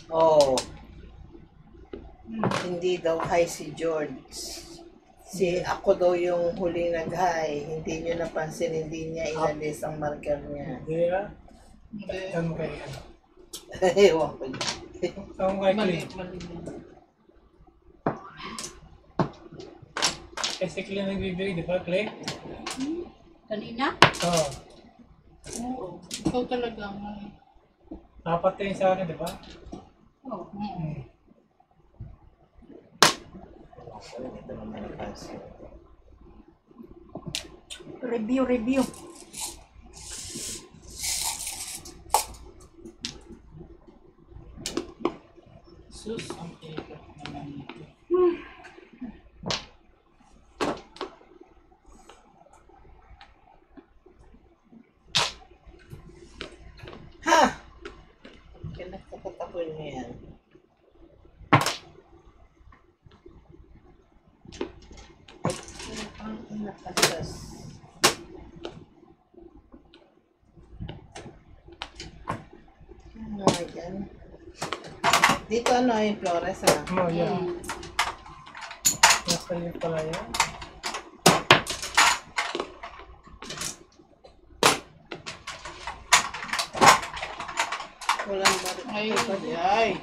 Oh, hindi daw hi si George. Ako daw yung huling nag-hi. Hindi nyo napansin, hindi niya inalis ang marker niya. Hindi ah. Saan kayo? Ewan ko. Saan kayo? Mali. Kasi Clay nagbibigay, di ba Clay? Kanina? Oo. Oo. Ikaw talaga. Apat kayo sa akin, di ba? Oo. Ito naman napansin. Review. Sus, ang tigat naman ito. Ha! Kinakatatakon niya yan. Ang nakasas. Ano yan? Dito ano yung Flores ha? Oo, yan. Nasa iyo pala yan. Walang balik. Ay.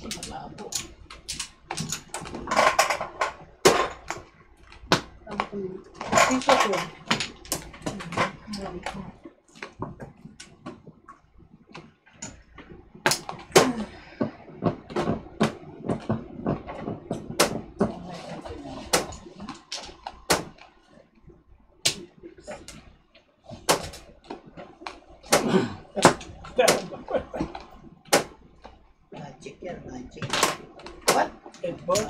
Malabo. Dito ko. Magic yan, magic. What? Headboard.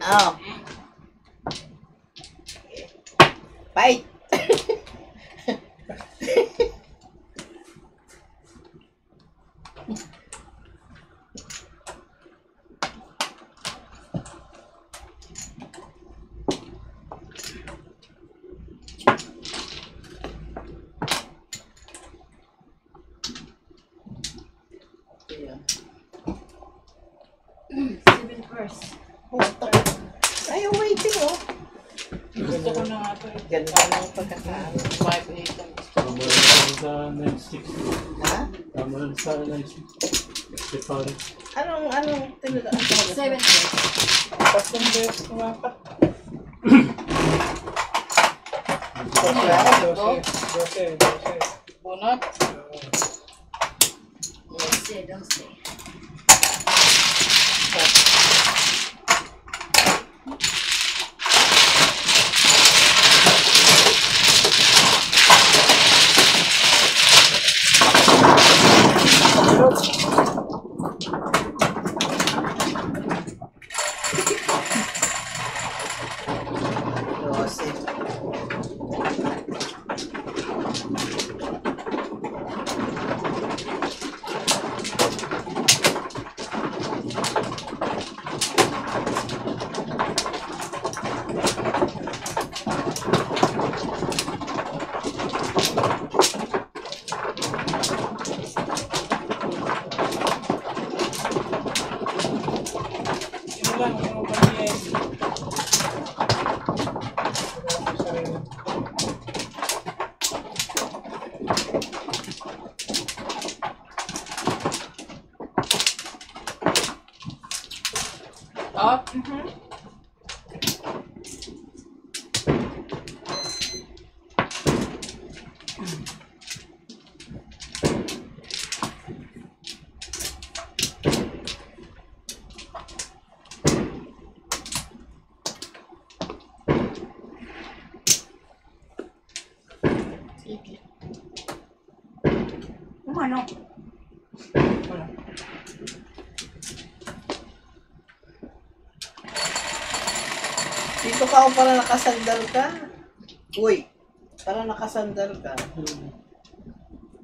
Oh. Fight! Seven first. Ayaw waiting, oh. Gusto ko na nga ito eh. Ganda ng pagkakaano. 5-8 ang gusto ko. Tama lang sa 9-6. Ha? Tama lang sa 9-6. Si pare. Anong tinadaan ko? Seven first. Tatlong beses kumapat. Bunot. Doce. Yun lang, yung pag-ies. Up. Umano. Dito ka ako para nakasandal ka. Uy, para nakasandal ka.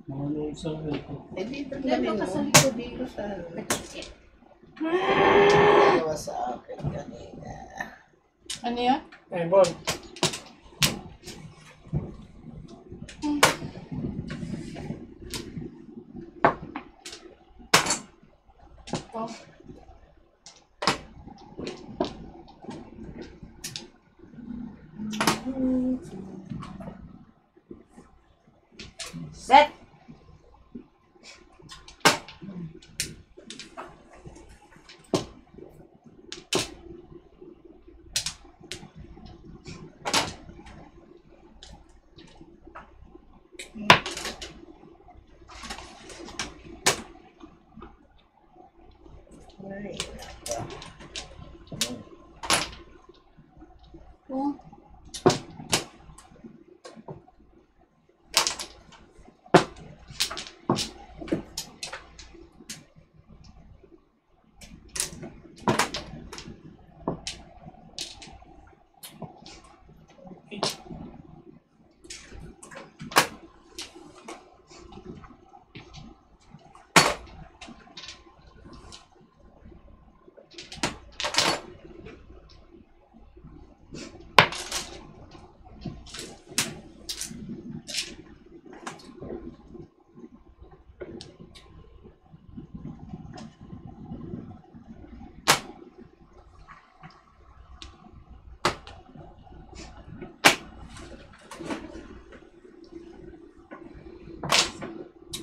Mga nung sa ito. Eh dito Hindi galing ba mo. kasali Dito sa ano. Patikit. Dalawa sa akin kanina. Ano yan? Eh, Bon. Oh. Set. Ay, Oh.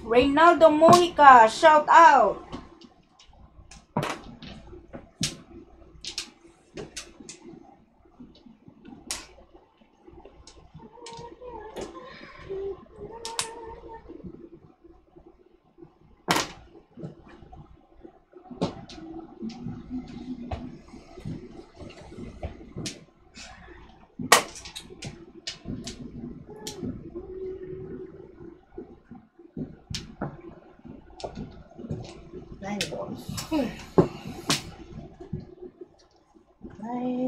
Reynaldo Mojica, shout out. nine balls. Ay,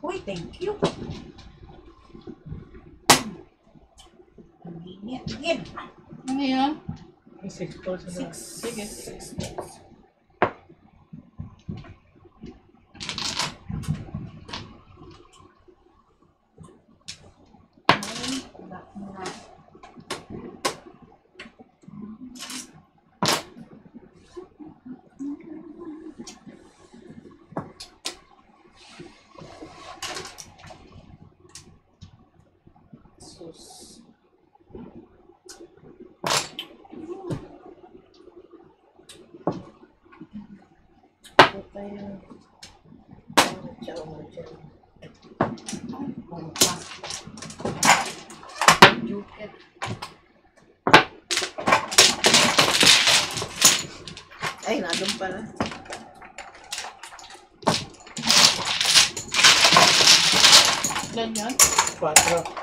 Uy, thank you. Ang init. Yan. Ano yan? 6 balls na. Sige. 6 balls. Wala na. Sus. Ito tayo. Chow mo dyan. Bongka. Juket. Ay, nandun pala. Ilan yan? 4.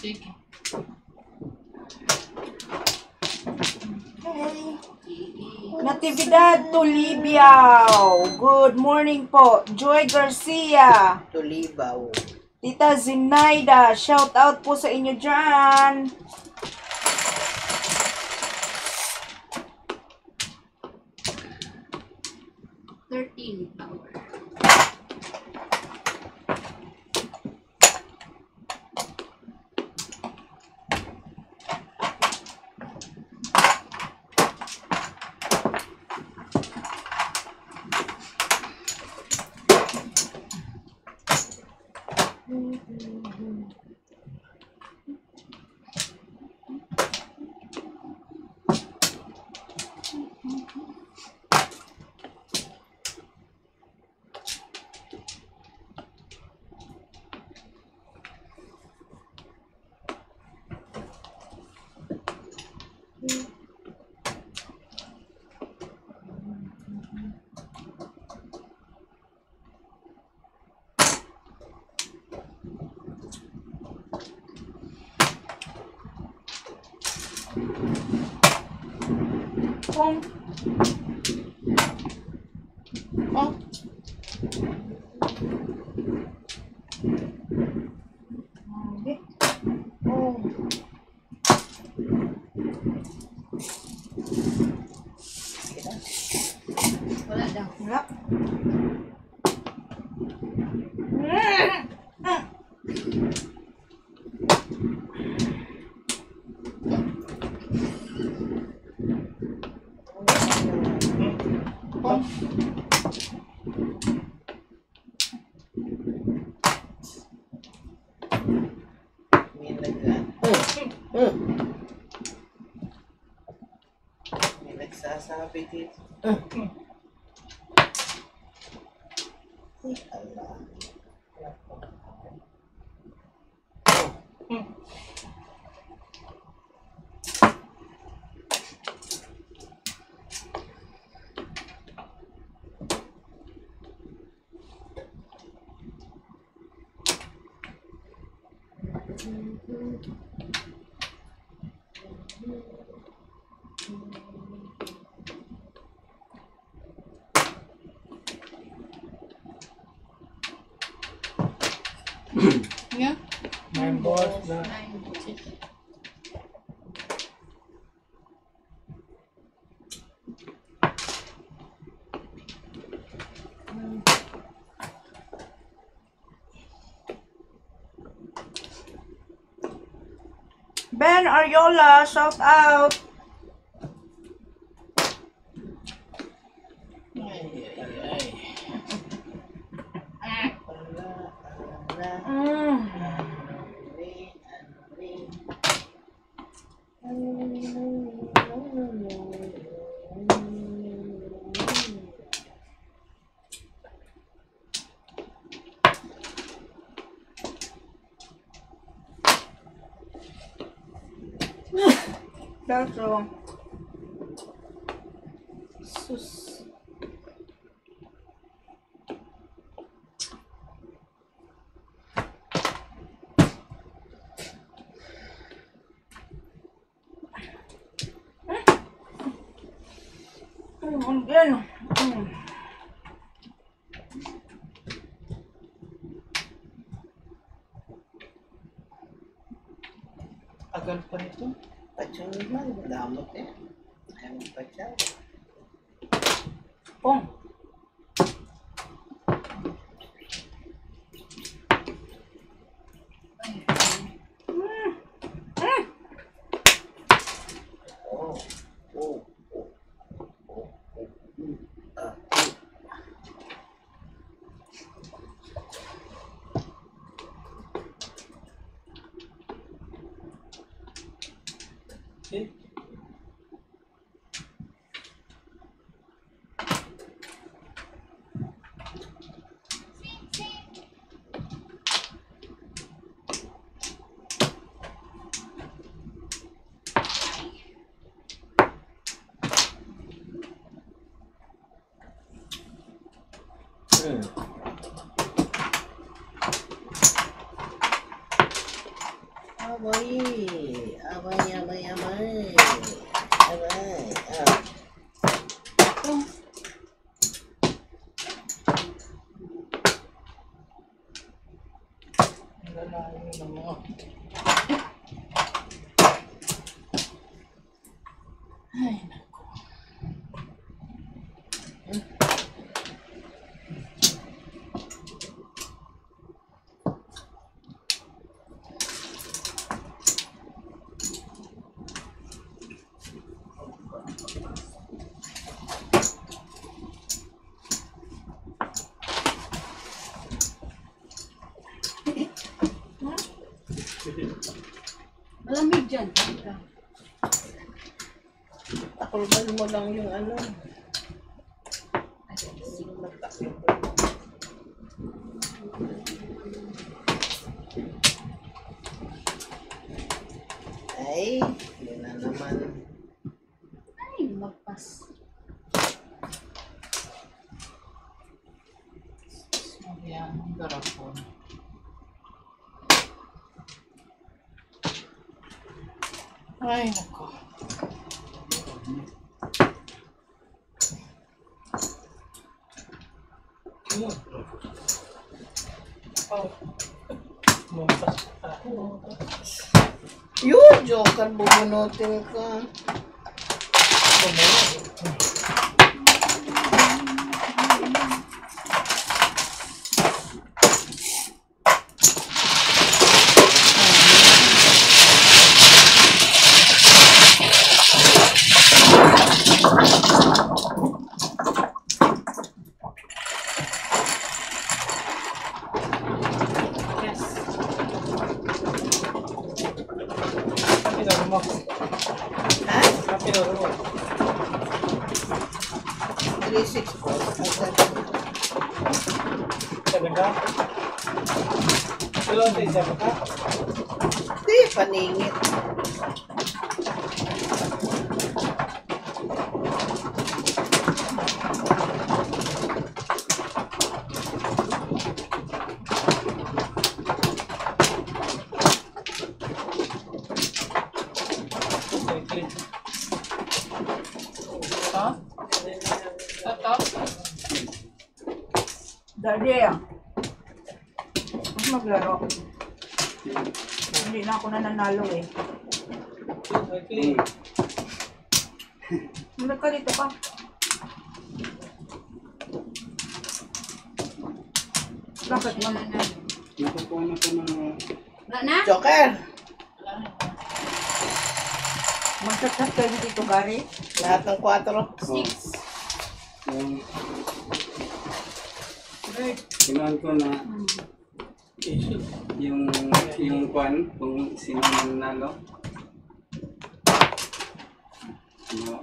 Sige. Hey. Natividad Tulibiao. Good morning po. Joy Garcia. Tulibaw. Tita Zinaida. Shout out po sa inyo dyan. Pong. Oh, Okay. Oh. Wala daw. Wala. oh. May may nagsasabi dito. Ay, Allah. Yeah. 9 balls. The 9 balls. Ben Ariola, shout out. Mm. That's all. Sus. Again. Agal pa nito. Patsyon naman, damot eh. Ayaw mo patsyon. Pong. Oh, oh, oh, oh, oh, ah. Okay. Abay, abay, abay, abay. Abay, ah. Ang lalayo naman. Ay, naku. Malamig dyan. Teka. Takulban mo lang yung ano. Ay, yun na naman. Ay, magpas. Ayan, ang garapon. Ay, naku. Oh. Lumpas pa. Yun, Joker, bubunutin ka. Yes. Pinaro mo. Ha? Pinaro mo. 364. Sabi ka? Tulong din, sabi ka? Hindi, paningit. Ha? Tatap? Daddy. maglaro. Hindi na ako nananalo eh. Okay. Mula ka dito ka. Bakit mo? Nakukuha na ko ng... Wala na? Joker! Magsatsat kayo dito, Gary. Lahat ng 4. Yung... Kinuhan ko na yung kwan, kung sino nanalo. Ano?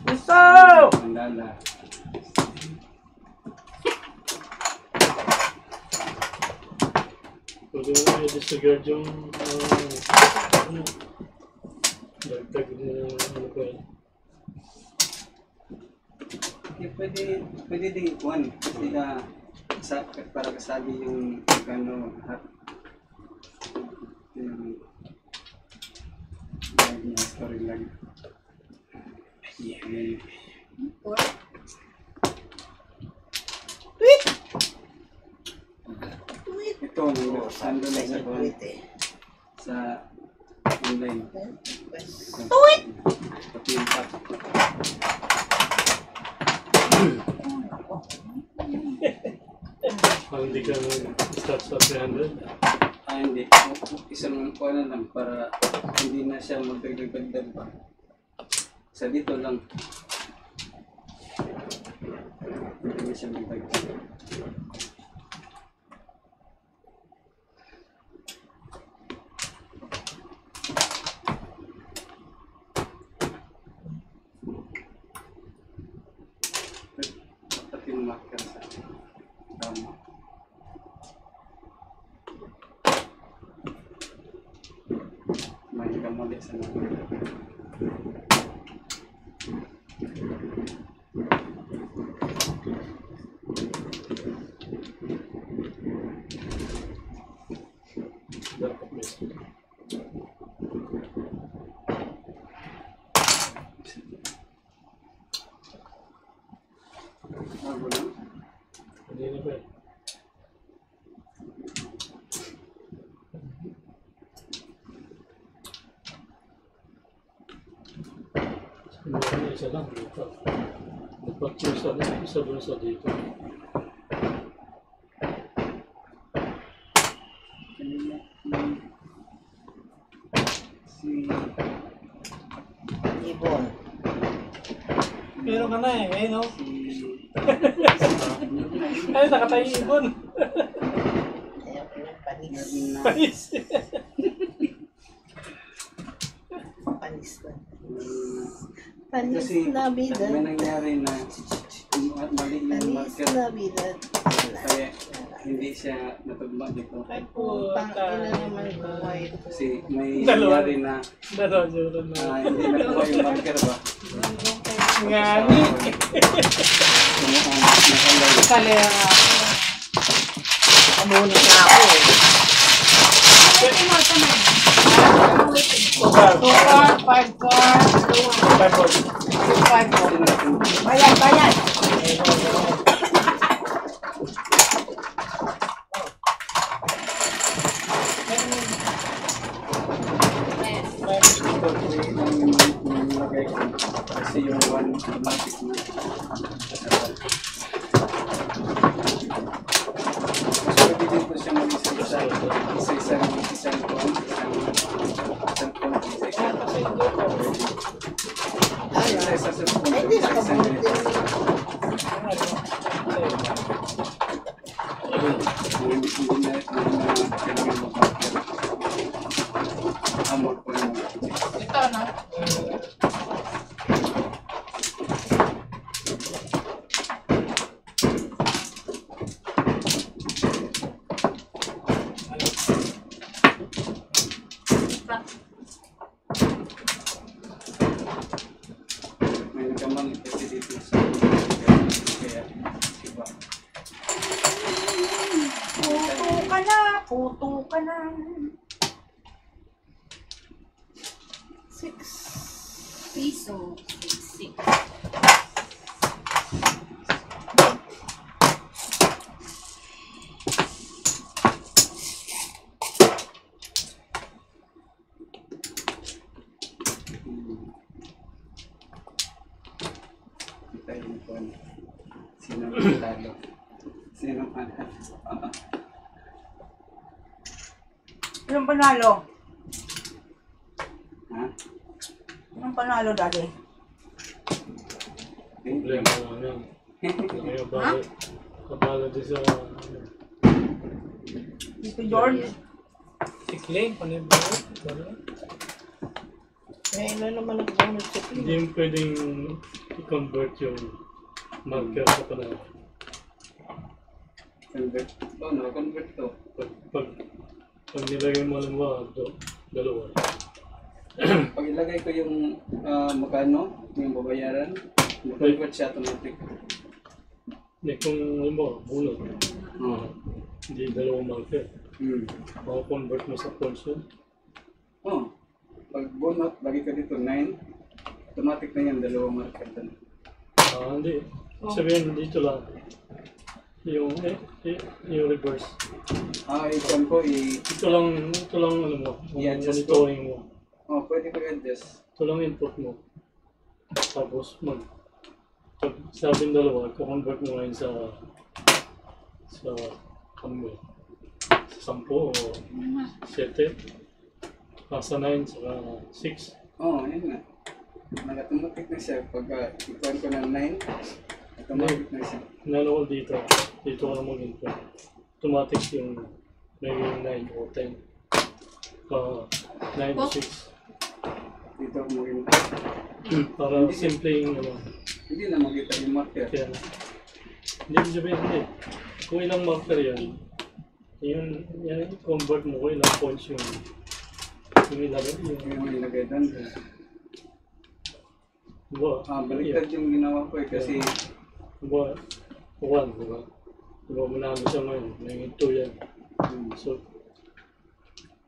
Gusto! Mandala. Pwede mo na i-disregard yung dagdag na ano ba yun. Pwede din kwan. Kasi para kasali yung ano lahat. Yung story lang. Yeah. Ito, nandun na sa kwan. Sa online. Tuwit! Pati yung tap. Hindi ka start sa 300. Hindi. Isang kuha na lang para hindi na siya magdagdag pa. Sa dito lang. Hindi na siya magdagdag. Pati yung marker sa tama. May kamali sa mga. Dapat may Bago lang. hindi na ba eh. Isa lang dito. Nagpag-choose ako, isa doon sa dito. Si Ibon. Meron ka na eh, ayun o. si Ay, nakatayo yung ibon. Kaya ko yung panis. Panis. Panis na. Panis kasi na bida. may nangyari na mali yung Panis marker na bida. kaya hindi siya natugma dito. Ay Putang puta. ina naman ko ito. Kasi may Dalawa. nangyari na Dalawa na. hindi nakuha yung marker ba? Ngani. Nakalay. Kalera. Amunit na ako eh. Pwede mo, tamay. Five. 2 4, 5 4, 5 board. 5 4. Bayan, bayan. Kasi yung one automatic na. So, pwede din po siya mag-isa-isa. Isa-isang phone. Isa-isa sa phone. Ay, hindi nakabunod din. Hindi na kailangan mag-marker. Amor po yung Ito, no? may nagkamali kasi dito sa kaya iba. Puto ka na, puto ka na. 6. Piso. 6. Talo. Sino panalo? Anong panalo? Ha? Anong panalo dati? Problema lang yan. Kaya abala din sa Tito George? Tikling, panibaro. Eh, ano naman nag-bonus sa hindi mo pwedeng i-convert yung marker sa panalo. Convert. Oh, no-convert to. Pag nilagay mo lang ba, dalawa. Pag ilagay ko yung magkano, yung babayaran, convert siya automatic. Hindi kung alam mo, bunot. Oo. Hindi dalawang marker. Hmm. Convert mo sa points yun. Oh. Pag bunot, lagi ka dito 9, automatic na yan, dalawang marker doon. Hindi. Sabihin dito lang. Yung reverse. Ikon ko, Ito lang alam mo. I-adjust ko. Monitoring mo. pwede ko i-adjust. Ito lang input mo. Tapos pag sabing dalawa, i-convert mo ngayon sa ano sa 10 o 7. Sa 9, saka 6. Oo, yun nga. Nag-automatic na siya. Pag ikon ko ng 9, automatic na siya. Nalawal dito. Dito ka na mag-input. Automatic yung maybe 9 o 10. 9 o 6. Dito mo rin. Para simple yung Hindi na makita yung marker. kaya hindi ko sabihin hindi. Kung ilang marker yan, yan convert mo kung ilang points yung ilagay. Yung nilagay doon. Diba? Baliktad yung ginawa ko kasi Diba? 1, diba? Diba manalo siya ngayon, may 2 yan. So,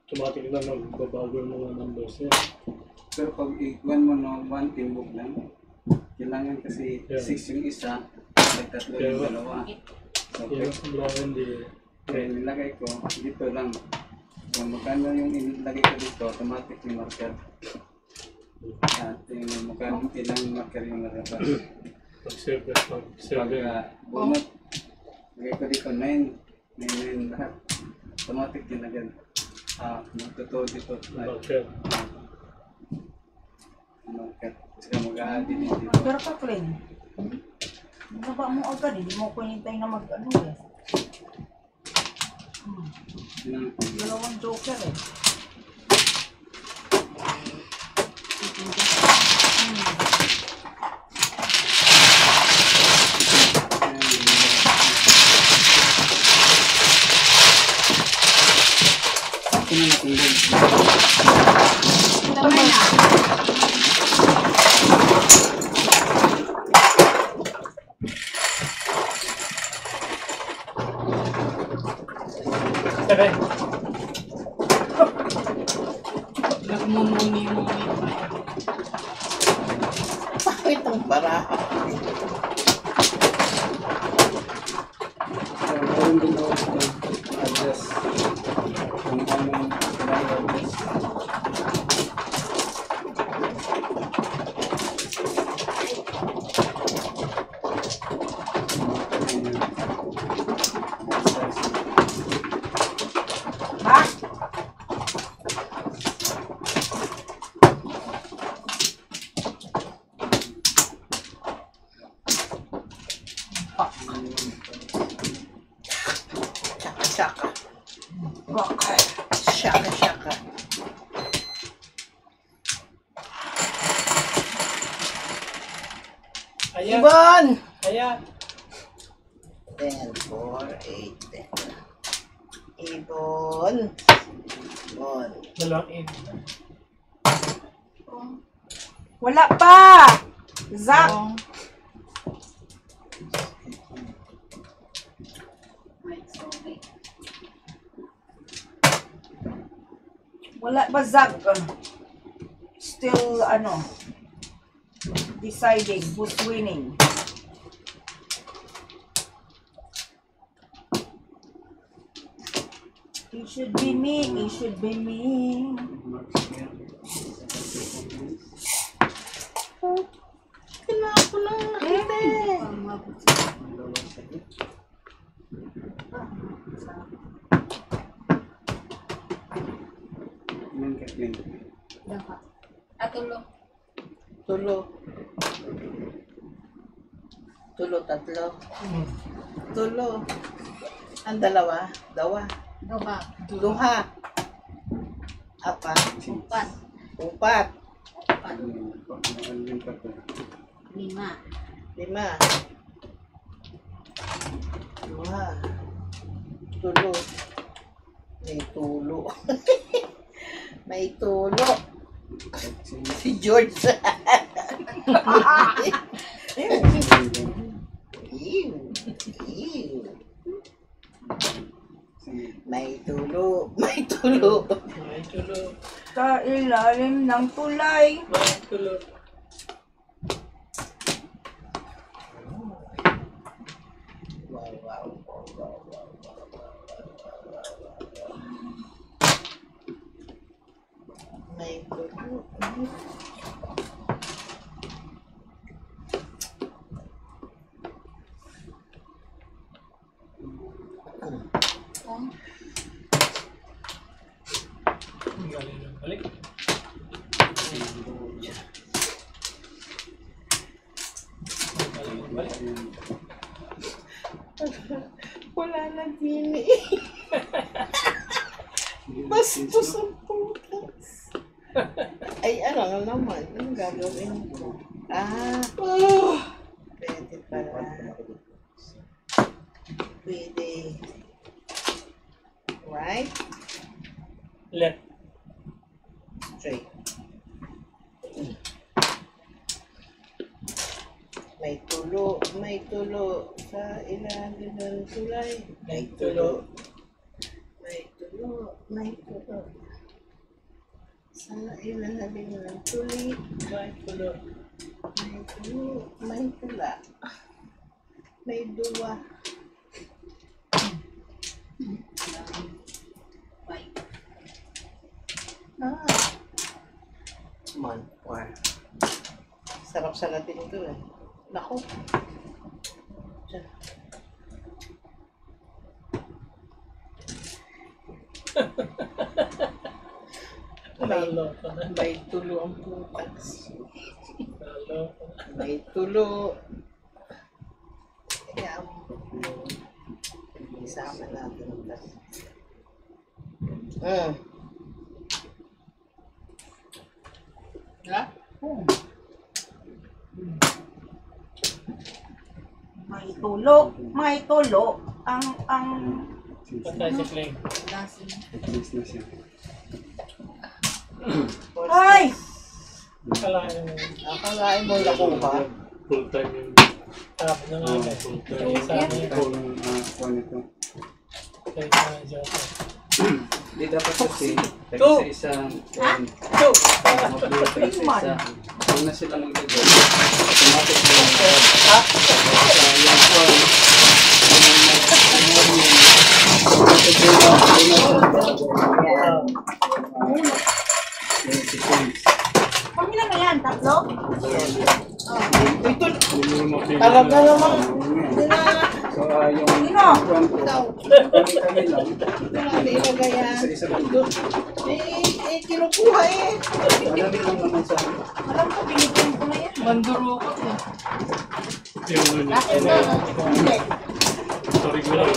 automatic na magbabago yung mga numbers niya. pero pag i-1 mo no, 1 timbog lang. Kailangan kasi 6 yung isa, ay 3 yung dalawa. So, Yan ang problema hindi. kaya nilagay ko, dito lang. Kung magkano yung ilagay ko dito, automatic yung marker. At yung magkano ilang marker yung nalabas. Pag bunot, lagay ko dito 9 lahat. Automatic din agad. Magtotoo dito. Marker. Marker. Saka mag-a-add din dito. Pero ka, Clean. Nababa mo agad, hindi mo ko hintay na mag-ano eh. Dalawang joker eh. Tamay na. Tara. Nagmumuni-muni pa. Bakit ang baraha? Meron din ako adjust kung anong kailangan adjust. Ha? Shaka. Okay. Shaka. Ayan. Ibon! Ayan. 10, 4, 8, 10. Ibon. Dalawang in. Wala pa! Zach! Wala pa, Zach. Still, deciding who's winning. It should be me, it should be me. Kailangan ko ng nakita eh. Yan ka, Glenn. Daka. Atulo. Tulo. Tulo, tatlo. Tulo. Ang dalawa. Dawa. Duha. Duha. Apat. Upat. Upat. Upat. Alin pa to. 5. 5. Duha. Tulo. May tulo. May tulo. Si George. Ew. Ew. May tulo. May tulo. May tulo. Sa ilalim ng tulay. May tulo. Wow, wow, wow, wow, wow, may tulo. Ang galing ng balik. Ang galing ng balik. Wala na dini. Bastos ang putas. Ay, ano nga naman? Anong gagawin ko? Pwede pala. Pwede. Right? Left. Straight. May tulo sa ilalim ng tulay. May tulo. May tulo. May tulo. Sa ilalim ng tulay. May tulo. May tulo. May tula. May duwa. 5. Come on, 4. Sarap sa natin ito eh. Nako. Diyan. Talo ka na. May tulo ang putas. Talo ka na. May tulo. Kaya, isama natin ito. Ha? May tulo. May tulo. Ang Patay si Clay. Lasing. Alis na siya. ay! Kalahin mo. Akalain mo nakuha. Full time yung Tap na nga ba? full Kaya time. sa amin. Ito ang kuha nito. Kaya sa amin dyan. Hindi dapat kasi tayo sa isang mag-blow tayo sa isa. Kung na sila mag-blow, automatic na lang. Yung phone, Pamila na yan, tatlo? Ito, Yun yung mga alam na naman. So, yung Sino? phone ko, kami lang. Hindi ilagay yan. Isa-isa lang. Kinukuha eh. Madali lang naman sa Alam ko, binigyan ko na yan. Manduro ko eh. yung ano, Hindi. sorry ko lang.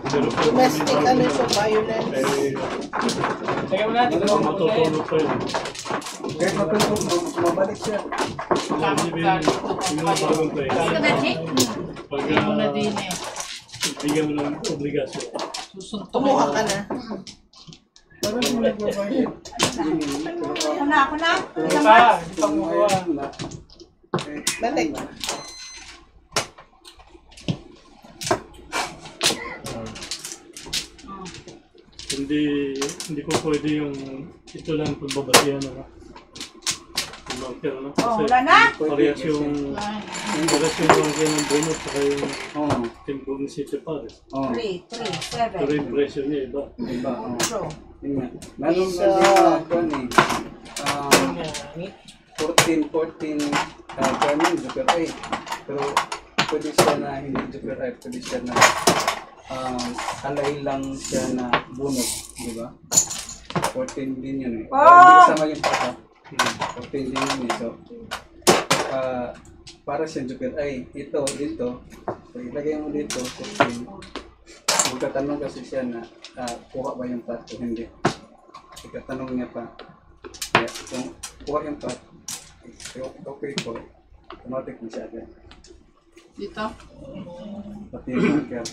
Pero po, Domestic ano siya, violence. Sige mo natin. matutulog pa yun. kahit mabalik siya. Yung mga bagong play. Gusto na, Chick? Pag Hindi mo na din eh. bigyan mo ng obligasyon. Susuntok Kumuha ka na. Parang yung nagbabayad. Ako na, ako na. Hindi pa. Hindi pa kumuha. Balik. Hindi po pwede yung ito lang pagbabasihan na yung marker, no? Oh, wala na? Parehas yung marker ng Bruno at saka yung Oo. Team City Paris. Oo. 3, 3, Pero 7. yung pressure niya iba. Diba? Oo. So, Yun nga. Meron Isa. na din na 14 German, Super 8. Pero pwede siya na hindi joker ay pwede siya na alay lang siya na bunot, di ba? 14 din yun eh. Hindi kasama yung pata. 14 din yun eh. So, para siya joker ay ito, dito. So, ilagay mo dito, 14. Magkatanong kasi siya na kuha ba yung pat o hindi. Ikatanong niya pa. Kaya kung kuha yung pat, okay po. Automatic na siya agad. Dito? Pati yung marker.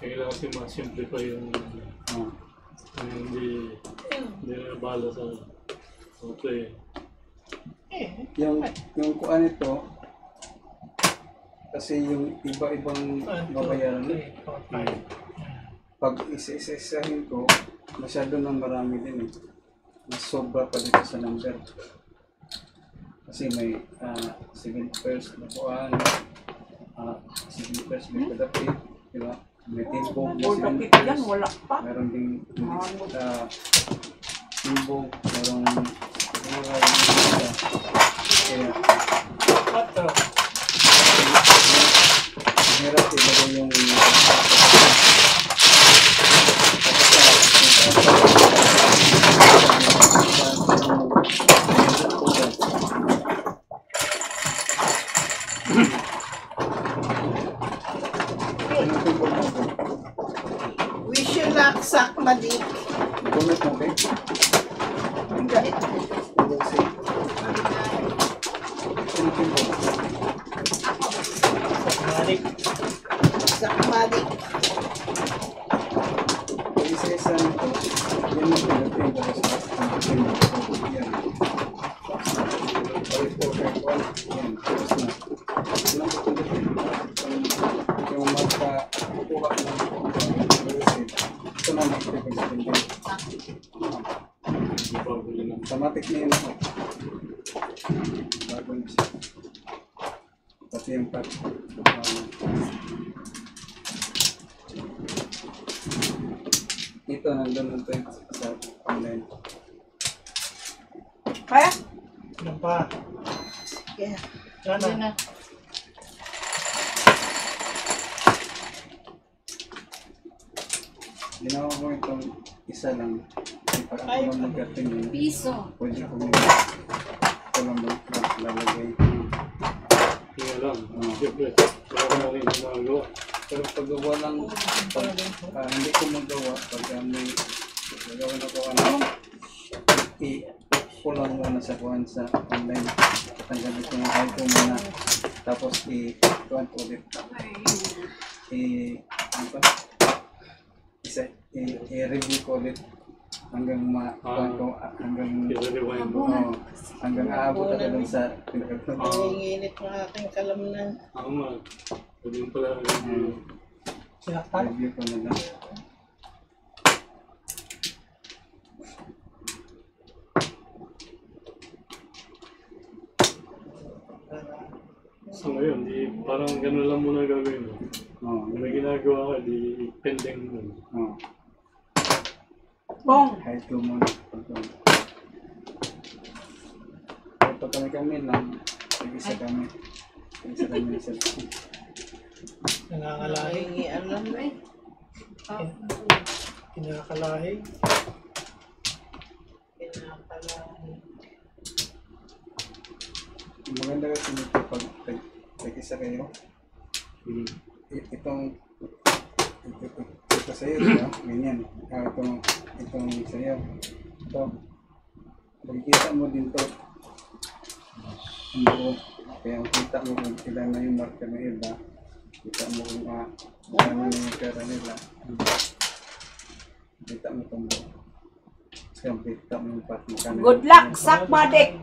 Kailangan kasi ma-simplify yung hindi na bala sa play. Yung kuha nito, kasi yung iba-ibang babayaran, pag isa-isahin ko, masyado nang marami din eh. Mas sobra pa dito sa number. Kasi may 7 pairs na kuhaan, 7 pairs may kadapit, di ba? May timbog na 7 pairs. Wala pa. Meron ding timbog, merong mura, kaya hirap ilagay yung Wish you luck, Sakmadik. bunot mo, okay? Sakmadik. Isa-isa nito, yan yung pinating para sa pinating yan. Paris po, kahit one, yan, tapos na. Ilang po pinating yung magpa-kukuha ng ito na mag-pinating sa pinating. Automatic na yun ako. Bago na siya. Pati yung pat. Ito nandun nito sa online. Kaya? Ano pa? Yeah. Ano? Yun na. Ginawa ko itong isa lang. Para Ay, kung mag-gating yun, Piso. pwede ko ito lang lalagay. Kaya lang, siyempre, wala ka na rin magawa. Pero pag walang, hindi ko magawa, pag may gagawin ako i-pulang muna sa kuhan sa online. Tanggal ito yung high ko muna. Tapos i-kuhan ko ulit. Ano ba? I-review ko ulit hanggang hanggang aabot ako dun sa pinagkakita. Nanginginit ng aking kalamnan. Ako nga, pwede yung pala Sinaktan? Review ko na lang. So ngayon, parang gano'n lang muna gagawin mo. Kung may ginagawa ka, di pending mo. Bong. Kahit ko muna. Ito kami lang. Isa kami. Isa kami sa Nangangalahi. Nangingi alam eh. Kinakalahi. Pinakalahi. maganda kasi nito pag isa kayo. Ito sa'yo, diba? Ganyan. Itong sa'yo. Ito. Makikita mo din to. Ang buo. Kaya makita mo kung ilan na yung marker na iba. Kita mo kung ilan na yung pera nila. Kita mo itong buo. Kasi makita mo yung part mo. Good luck, Sakmadik!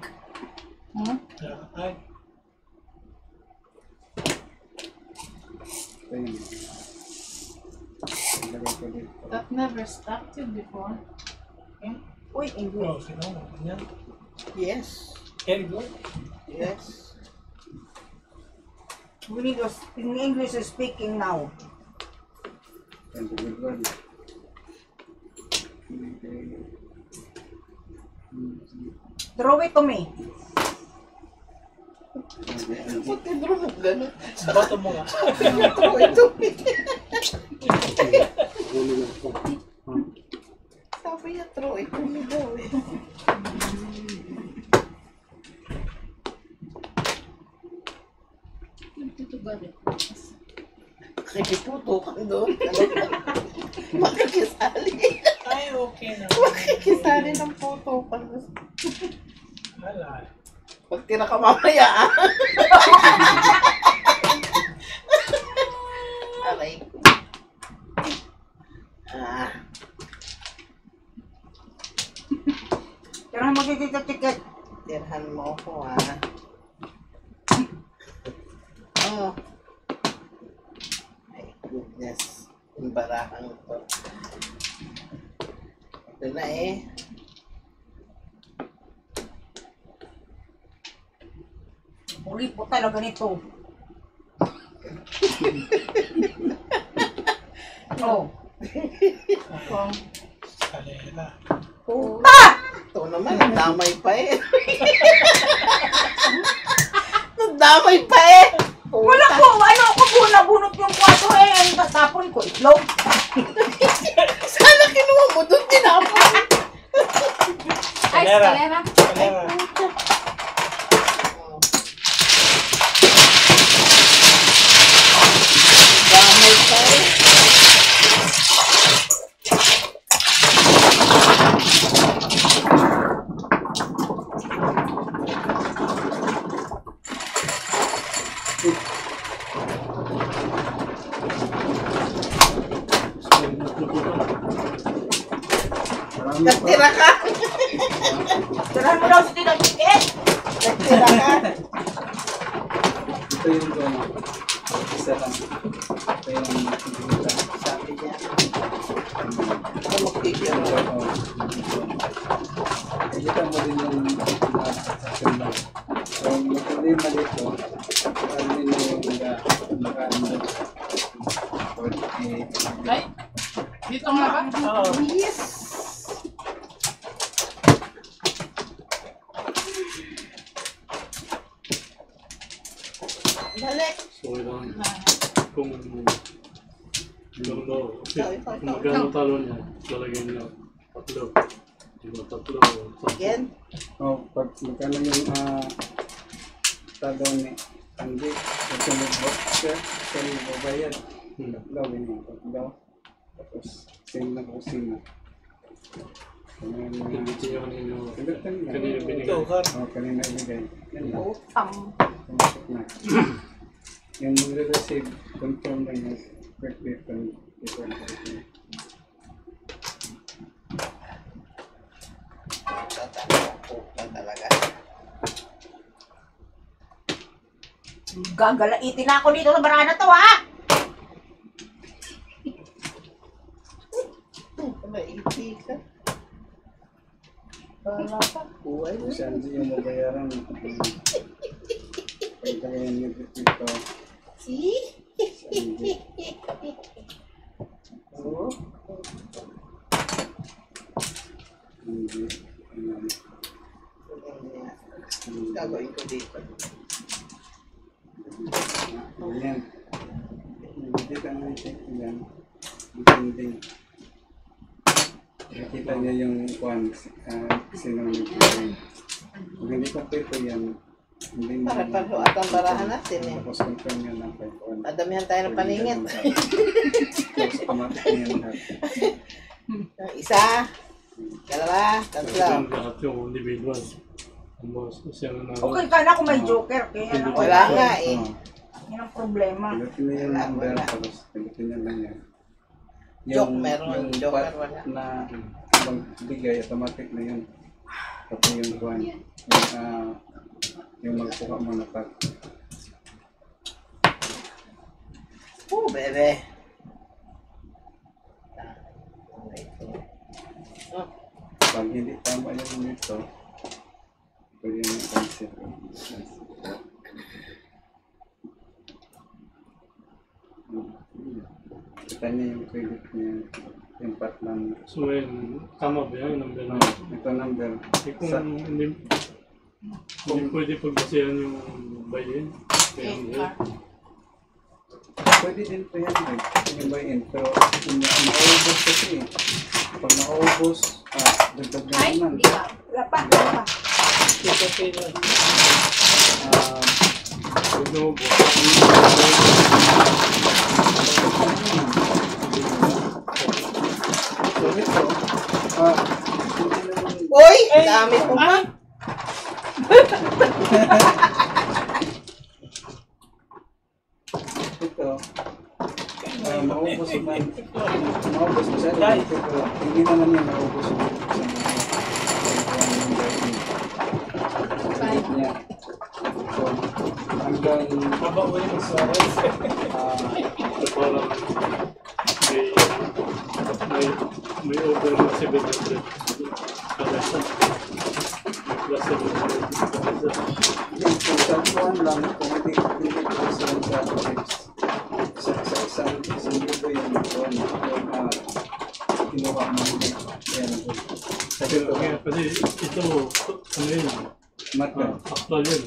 Ay, Ito yun. Ilagay ko dito. That never stopped you before. Uy, oh, English. sino mo? Ganyan. Yes. Very good. Yes. We need to in English speaking now. And the good one. Throw it to me. Ba't tinro mo gano'n? Bato mo nga. Ito. Ano lang po. Sabi niya, throw it to me daw eh. Nagtutugalit. Nakikiputukan doon. Makikisali. Ay, okay na. Makikisali ng putukan. Wala. Pag tira ka mamaya ah. Aray ko. Ah. Tira mo tiket. Tirhan mo ako ah. Oh. My goodness. Yung barahan ko. Ito na eh. Uli po talaga nito. Oh. Kalera. Puta! Ito naman, nadamay pa eh. Nadamay pa eh. Wala po, ano ako po, nabunot yung kwarto eh. Ang tatapon ko, itlog. Sana kinuha mo doon, tinapon. Ay, Kalera. escalera. Kalera. Damay pa eh. Nagtira ka. Tirahan mo daw si Tita Tiket. Nagtira ka. Ito yung goma. Isa lang. Ito yung makikita. Sabi niya. Ako magpipira. Nakikita mo din yung transaction lang. So, yung problema dito, ano din yung naka-ano. Ay, dito nga ba? Oo. Yes. Dali. So, ilang, kung magkano talo niya, lalagyan niya tatlo. Diba, tatlo. Again. Oh, pag magkano yung tadaw ni Andy, ito yung boxer, ito yung babayad. Tatlaw, yun yung tatlaw. Tapos, same na kung sino. Hindi niya kanina binigay. Joker. Oh, kanina ibigay. Yan lang. Utang. Pumasok na. Yung magre-receive, confirm lang yung birthday con different. Puta talaga. Gagalaitin na ako dito sa barana to, ha? Maiti ka. Wala pa. Buhay mo. Si Andy yung mabayaran. Pagkakayan niyo dito, Si? si Andy. Oo. Andy. Gagawin ko dito. Ayan. Hindi ka naman check yan. Depending. Nakita niya yung sino nag-play. Kung hindi kompleto yan, hindi mo. Para-paro at ang barahan natin eh. Tapos confirm yan ng 5-1. Madamihan tayo ng paningit. Tapos automatic na yan lahat. Isa, dalawa, tatlo. Lahat yung individual. Ang boss, siya na Okay ka na kung may joker. Kaya lang Wala nga eh. Yan ang problema. Pilutin na yung number, tapos pilutin niya lang yan. Joke meron, joker part wala. na magbigay, automatic na yun. Pati yung buwan. Yung magkuha mo na part. Oh, bebe. Oh, Pag hindi tama yung nito, pwede na cancel. Kita niya yung credit niya, yung part lang. So, ngayon, tama ba yan? Number na. Ito number. Eh, kung hindi, Hindi pwede pagbasihan yung bayin. Pwede din 300 yung buy-in, pero kung maubos kasi pag maubos, dagdag na Ay, naman. hindi ba? Wala pa. It's okay lang. Huwag na mo po. So ito, hindi naman, Uy! Dami ko pa. ito, maubos naman, maubos masyado, pero hindi naman yan maubos yung niya. So, hanggang Haba mo yung suarez. Parang may over na 700 kada isa. May plus 700 kada isa. yung pagsakuan lang kung hindi ko sila sa chips. Isang libo yung kinuha mo nila. Yan. Kasi ito, Kasi ito, ano yun? marker. Actual yun.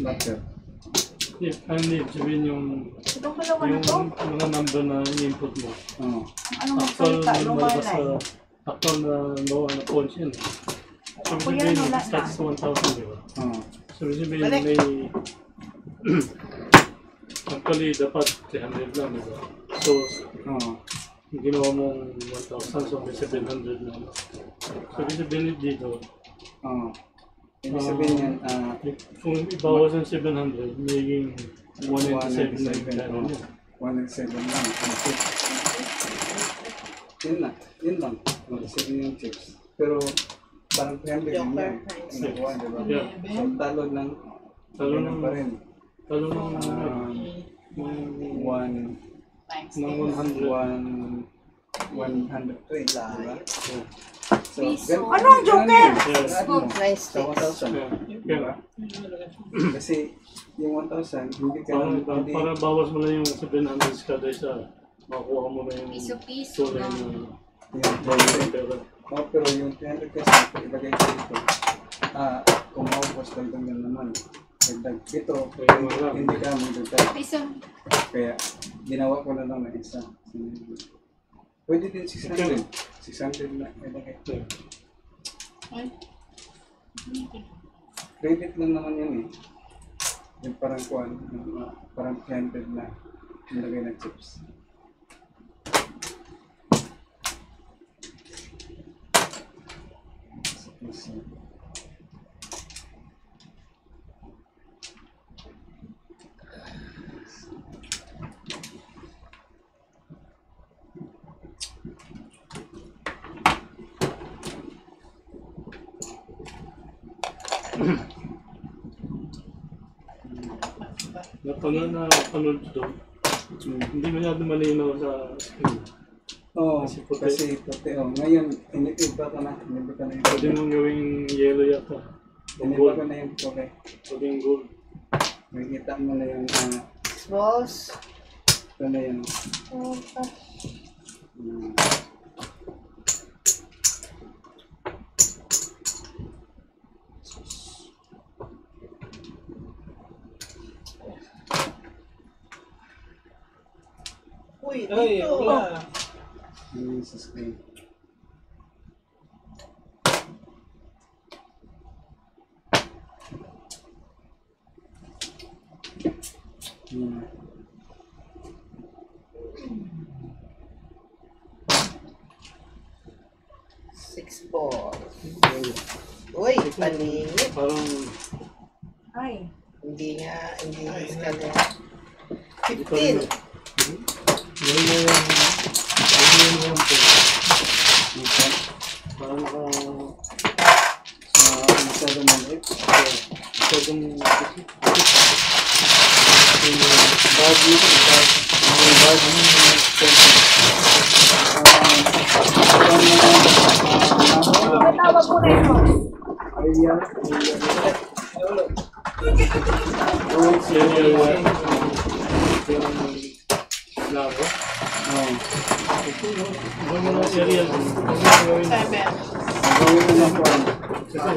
Marker. Hindi, sabihin yung Itong dalawa na to. mga number na in-input mo. Ano Actual magsalita? na Lumay malabas sa line. actual na no, ano points yun. So, Ako sabihin yan, wala start sa 1,000, di ba? So, sabihin Balik. may actually dapat 300 lang, di ba? So, yung ginawa mong 1,000, so may 700 lang. So, sabihin dito, Ibig sabihin yan, kung ibawas ng 700, magiging 197 na yung kano niya. 197 lang. Yun lang. 197 yung chips. Pero parang 300 yun yan. Diba? Yeah. So talo ng Talo pa rin. ng Thanks. ng 100. 103, diba? So, Piso. Ano ang joker? Yes. Nice Sa sticks. 1,000. Yeah. Kasi yung 1,000, hindi ka hindi Para bawas mo na yung 700 kada isa, makuha mo na yung Piso-piso tunay lang. na yung pera. pero yung 300 kasi, ilagay ko dito, kung maubos, dagdag na naman. Dagdag. Ito, hindi ka magdagdag. Piso. Kaya, ginawa ko na lang na isa. Pwede din 600. 600 na ilagay. Ay. Credit lang naman yan eh. Yung parang kuhan, parang 300 na ilagay na chips. Napanood doon. Hindi masyado malinaw sa screen. Oo, Kasi puti. kasi puti. Ngayon, iniba ka na. Iniba ka na yung Pwede mong gawing yellow yata. O Iniba gold. ka na yung puti. Pwede yung gold. Makikita mo na yung Boss. ito na yung Uy, Ay, dito. wala. yung sa screen. Six balls. Uy, paningit. Parang Ay. Hindi iskala. hindi pa rin. 15. Yun na yung po. Parang Masyado maliit. masyadong Tawag ko na ito. Ayan. Serial. Seven. Gawin mo na po. Sige.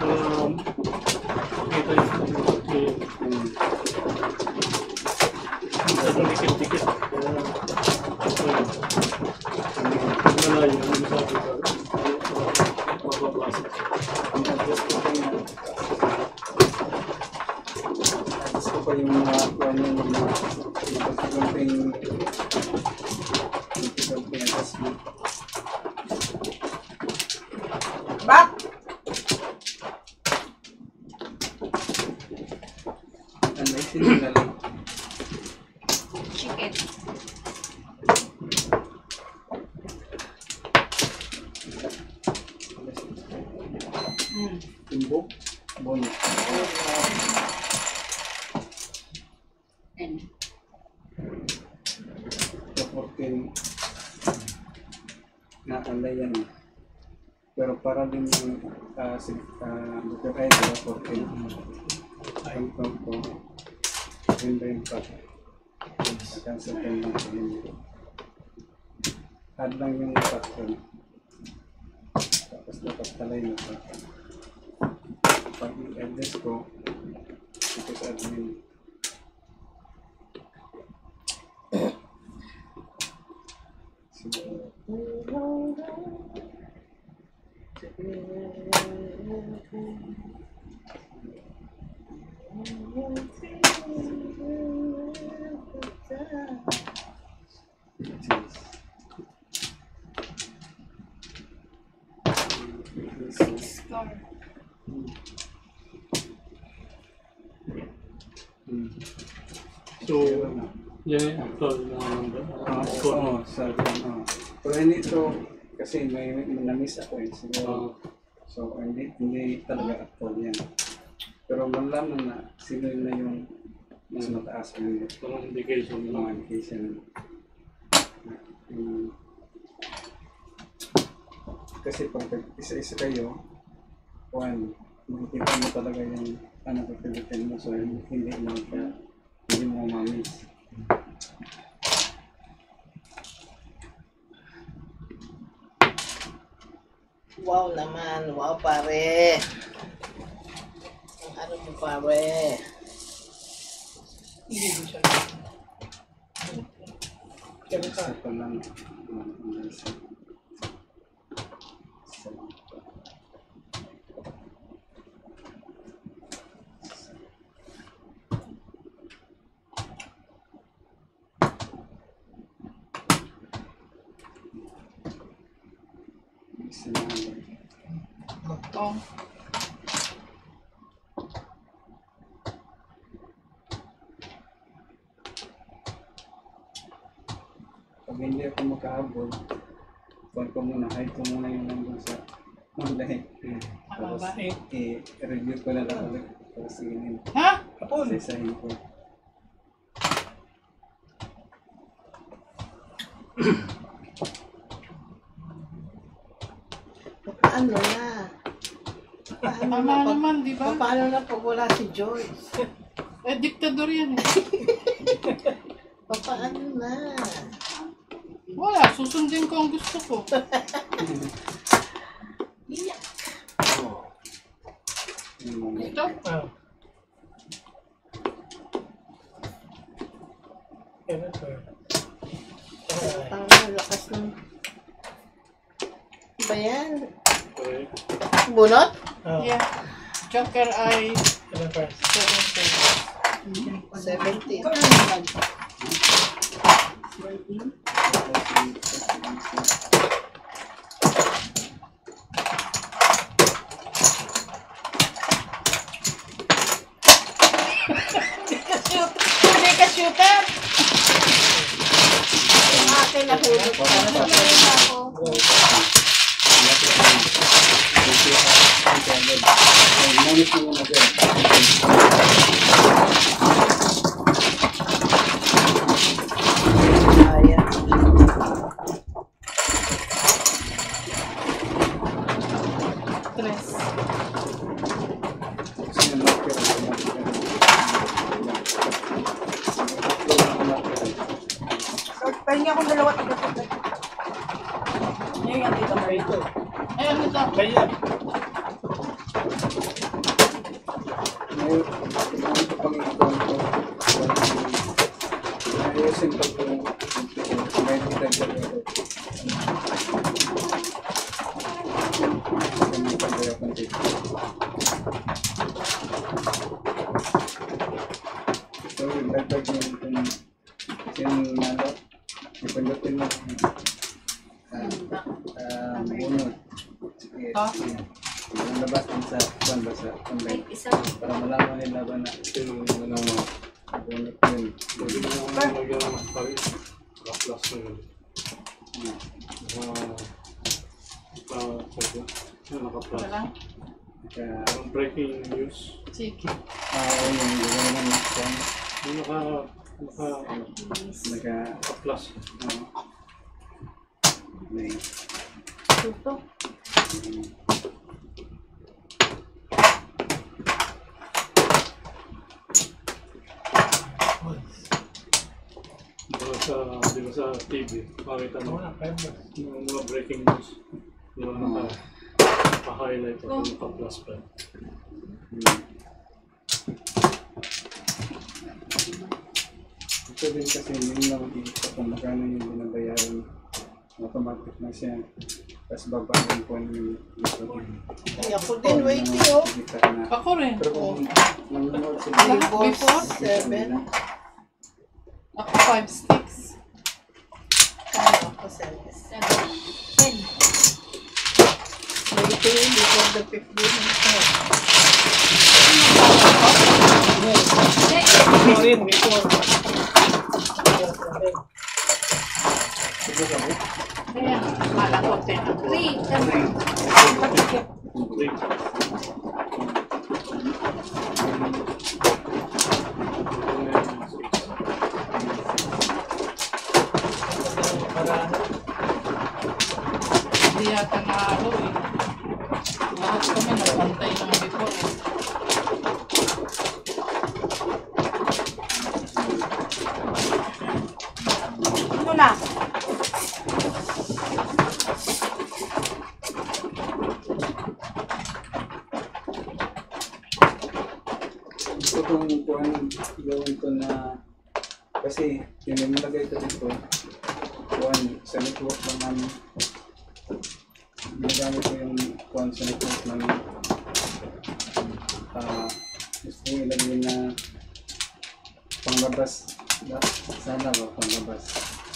Yan. Kita yung sa dikit-dikit. Malayo yung sabi ko. Mababasa. Gusto ko yung mga kuha niya ng mga konting adjustment. Back! Ano, isin na lang. Chicken. Timbok, bon. And So, 14 na alay yan. Pero para din yung Dr. Ed, 14. Ang ko, yun ba yung pa. Cancel ko lang sa inyo. Add lang yung pattern. Tapos dapat talay na pattern. Pag i-address ko, ito sa admin. score. So, yan yung actual na number. Score. Oo, sabi ko. Pero hindi ito, kasi may na-miss ako eh. Siguro. So, hindi talaga actual yan. Pero malaman na sino na yung mas mataas ang Mga indication mga lang. indication. Kasi pag isa-isa kayo, makikita mo talaga yung pagpilitin mo. So, hindi mo ma-miss. Wow naman. Wow, pare. Ang ano mo, pare. Hindi mo siya. Isa pa lang. Oh. Pag hindi ako makahabol, huwag ko muna, hide ko muna yung nandun sa online. Tapos, Mababa. i-review ko na lang ulit. Tapos, siginin. Ha? Isa-isahin ko. Paano na? Paano Tama na pag, naman, di ba? paano na pag wala si Joyce? Eh, diktador yan eh. Paano na? Wala, susundin ko ang gusto ko. Yung mga Ito? Ah. Kaya sir. Ang lakas ng... Ano ba yan? Correct. Bunot? Ah. Yeah. Joker ay Kaya first. 70. Hindi ka shooter! Ang akin nahulog para sa pera ko. Manit mo muna dyan. Ayan. Tres. Kasi yung marker, Short Pahingi akong dalawa tiga-tiga. Ano yan dito? Ito. Ay, ano ito? Kaya. Ngayon, ito pang ikuan ko. Ayusin pag may dagdag ito. May pagdaya kong dito. So, yung dagdag yung sinalo, ipindutin mo bunod. Yung labas din sa kwan ba sa online. Para malaman nila ba na Yung ano, bunod yun. hindi mo naman magiging paris. Plus na yun. Naka-plus. Wala lang. Ang breaking news. Sige. Yung gano'n naman kwan. Yung Naka, naka-plus. may Ito. Di ba sa TV, makita mo Wala, kaya ba? yung mga breaking news. Yung naka-highlight o naka-plus pa. ito din kasi hindi lang makikita kung magkano yung binabayaran. Automatic na siya. Tapos babagin po yung Ay, ako din, waiting oh. Ako rin. Pero kung nanonood sila, Lahat before? 7. Ako 5 sticks. Kaya ako 7. Waiting before the 15 minutes. Ito rin, before. Kaya, kala ko 10. Hindi yata naalo eh. Lahat kami nagpantay lang before eh. Ito na. ito kung gawin ko na kasi yung nilagay ko dito sa network ng namin ginagamit ko yung sa network ng gusto ko ilagay na panglabas sana ba panglabas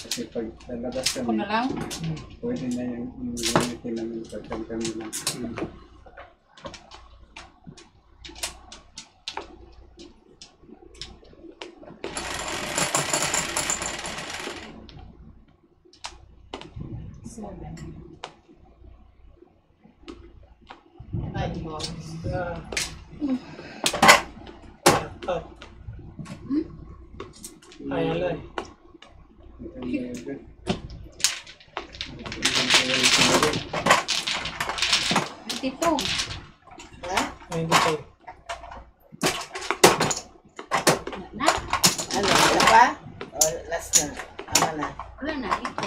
kasi pag lalabas Ako kami na lang. pwede na yung gamitin namin pagkag kami lang. Ay, mo. Ay, alay. Dito. Ha? Ay, hindi tayo. Na. Ano, wala pa? O, last na. Tama na. Wala na. Ito.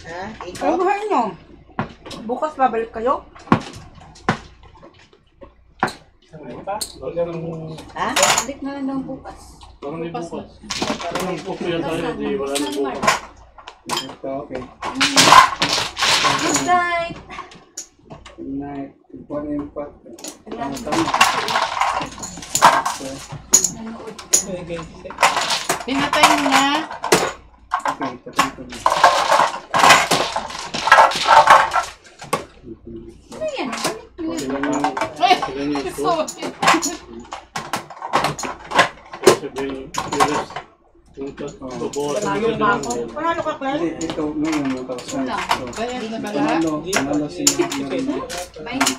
Ha? Ay, Ikaw? buhay nyo. Bukas babalik kayo? Ay, pa? Ha? Balik na lang daw bukas. Parang di bukas. Parang pupuya tayo, di wala na bukas. Ito, okay. Good night. Good night. Ito na yung pot. Ayan. Tama. Nanood. Pinatay mo na. Okay, patay ko na. Ano yan? Sila yung ito. Sorry. Sabihin yung rest. Yung babawasan Panalo nila na ng ako. Panalo ka, Clay? Hindi, ito ngayon yung kausap. So, Bayad na ba lahat? panalo si Yuri. 20.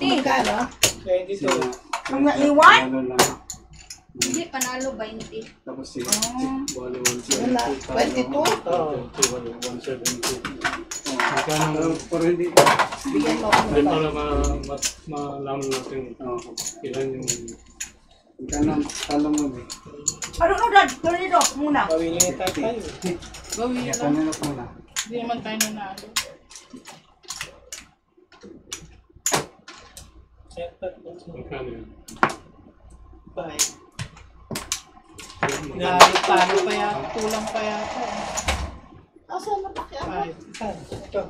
Magkano? Kaya dito. Ang naiwan? Panalo lang. Hindi, panalo 20. Tapos si bali Wala. 172. 172. pero hindi. Bigyan mo ako Ay, ng para malaman natin ilan yung Magkano talo mo eh. Ano, Dad? Ganito muna. Pawili na tayo. Gawin Kaya lang. kanina po na. Hindi naman tayo nanalo. Magkano yun? 5. Grabe, paano pa yata? Kulang pa yata. Asan na pa kaya? 5, Ito.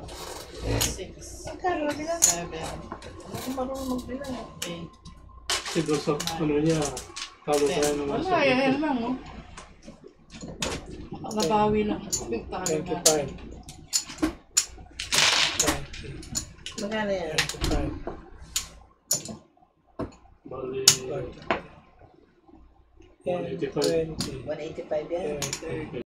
6, Magkano nila? 7, Hindi marunong magbilang. 8, Kasi doon sa ano niya, talo tayo 10. naman Wala, yan lang, oh. Nakabawi lang. Talo na. 25. 20. Magkano yan? 25. Bali, 10, 185. 20. 185 yan? 30.